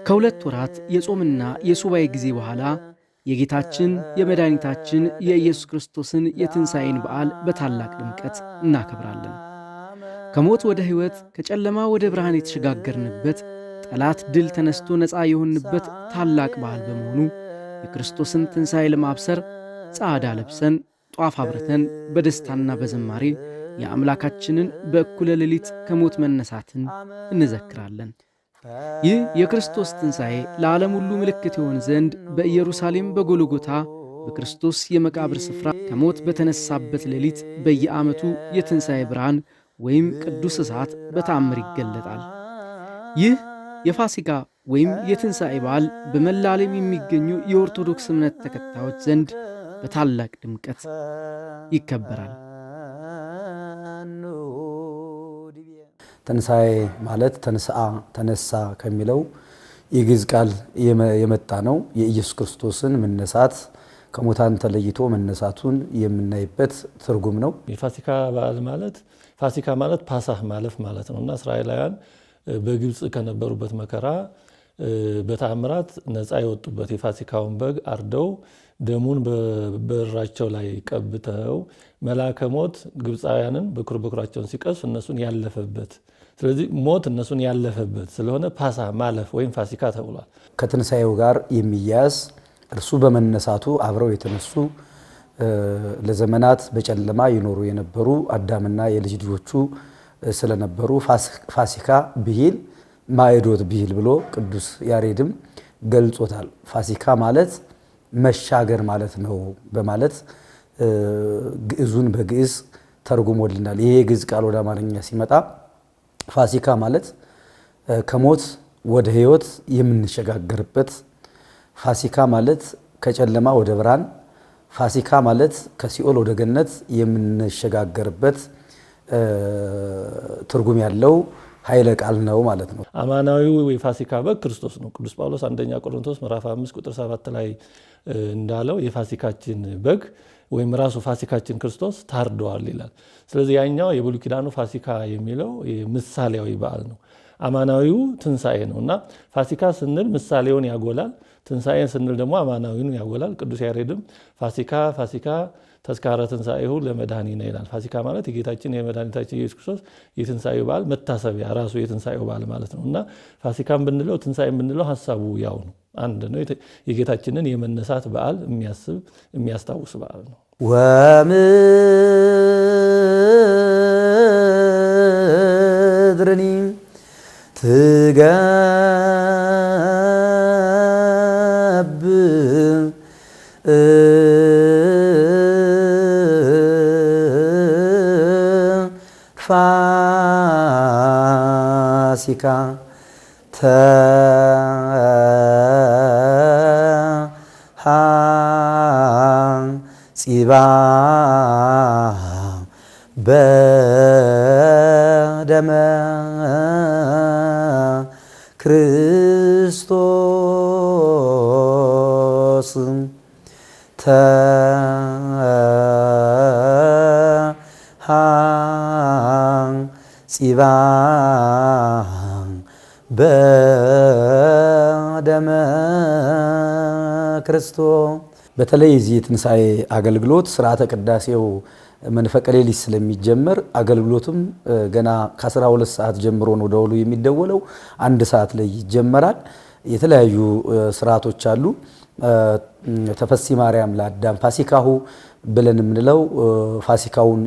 ከሁለት ወራት የጾምና የሱባኤ ጊዜ በኋላ የጌታችን የመድኃኒታችን የኢየሱስ ክርስቶስን የትንሣኤን በዓል በታላቅ ድምቀት እናከብራለን። ከሞት ወደ ሕይወት ከጨለማ ወደ ብርሃን የተሸጋገርንበት ጠላት ድል ተነስቶ ነፃ የሆንበት ታላቅ በዓል በመሆኑ የክርስቶስን ትንሣኤ ለማብሰር ጻዕዳ ለብሰን ጧፍ አብርተን በደስታና በዝማሬ የአምላካችንን በእኩለ ሌሊት ከሞት መነሳትን እንዘክራለን። ይህ የክርስቶስ ትንሣኤ ለዓለም ሁሉ ምልክት ይሆን ዘንድ በኢየሩሳሌም በጎልጎታ በክርስቶስ የመቃብር ስፍራ ከሞት በተነሳበት ሌሊት በየዓመቱ የትንሣኤ ብርሃን ወይም ቅዱስ እሳት በተአምር ይገለጣል። ይህ የፋሲካ ወይም የትንሣኤ በዓል በመላ ዓለም የሚገኙ የኦርቶዶክስ እምነት ተከታዮች ዘንድ በታላቅ ድምቀት ይከበራል። ትንሣኤ ማለት ተነሳ ከሚለው የግዕዝ ቃል የመጣ ነው። የኢየሱስ ክርስቶስን መነሳት ከሙታን ተለይቶ መነሳቱን የምናይበት ትርጉም ነው። የፋሲካ በዓል ማለት ፋሲካ ማለት ፓሳህ ማለፍ ማለት ነውና እስራኤላውያን በግብጽ ከነበሩበት መከራ በተአምራት ነፃ የወጡበት የፋሲካውን በግ አርደው ደሙን በበራቸው ላይ ቀብተው መልአከ ሞት ግብፃውያንን በኩራቸውን ሲቀስፍ እነሱን ያለፈበት፣ ስለዚህ ሞት እነሱን ያለፈበት ስለሆነ ፓሳ ማለፍ ወይም ፋሲካ ተብሏል። ከትንሣኤው ጋር የሚያያዝ እርሱ በመነሳቱ አብረው የተነሱ ለዘመናት በጨለማ ይኖሩ የነበሩ አዳምና የልጅ ልጆቹ ስለነበሩ ፋሲካ ብሂል ማዕዶት ብሂል ብሎ ቅዱስ ያሬድም ገልጾታል። ፋሲካ ማለት መሻገር ማለት ነው በማለት ግዕዙን በግዕዝ ተርጉሞልናል። ይሄ የግዕዝ ቃል ወደ አማርኛ ሲመጣ ፋሲካ ማለት ከሞት ወደ ሕይወት የምንሸጋገርበት፣ ፋሲካ ማለት ከጨለማ ወደ ብርሃን፣ ፋሲካ ማለት ከሲኦል ወደ ገነት የምንሸጋገርበት ትርጉም ያለው ኃይለ ቃል ነው ማለት ነው። አማናዊው የፋሲካ በግ ክርስቶስ ነው። ቅዱስ ጳውሎስ አንደኛ ቆሮንቶስ ምዕራፍ 5 ቁጥር 7 ላይ እንዳለው የፋሲካችን በግ ወይም ራሱ ፋሲካችን ክርስቶስ ታርደዋል ይላል። ስለዚህ ያኛው የብሉይ ኪዳኑ ፋሲካ የሚለው ምሳሌያዊ በዓል ነው። አማናዊው ትንሣኤ ነው እና ፋሲካ ስንል ምሳሌውን ያጎላል፣ ትንሣኤን ስንል ደግሞ አማናዊውን ያጎላል። ቅዱስ ያሬድም ፋሲካ ተስካረ ትንሣኤሁ ለመድኃኒነ ይላል። ፋሲካ ማለት የጌታችን የመድኃኒታችን ኢየሱስ ክርስቶስ የትንሣኤው በዓል መታሰቢያ ራሱ የትንሣኤው በዓል ማለት ነው እና ፋሲካን ብንለው ትንሣኤን ብንለው ሀሳቡ ያው ነው፣ አንድ ነው። የጌታችንን የመነሳት በዓል የሚያስታውስ በዓል ነው። ወምድርኒ ትገብ ፋሲካ ፂባ በደመ ክርስቶስ ፂባ በደመ ክርስቶስ። በተለይ እዚህ የትንሣኤ አገልግሎት ስርዓተ ቅዳሴው መንፈቀ ሌሊት ስለሚጀመር አገልግሎቱም ገና ከ12 ሰዓት ጀምሮ ነው ደወሉ የሚደወለው። 1 ሰዓት ላይ ይጀመራል። የተለያዩ ስርዓቶች አሉ። ተፈሲ ማርያም ለአዳም ፋሲካሁ ብለን የምንለው ፋሲካውን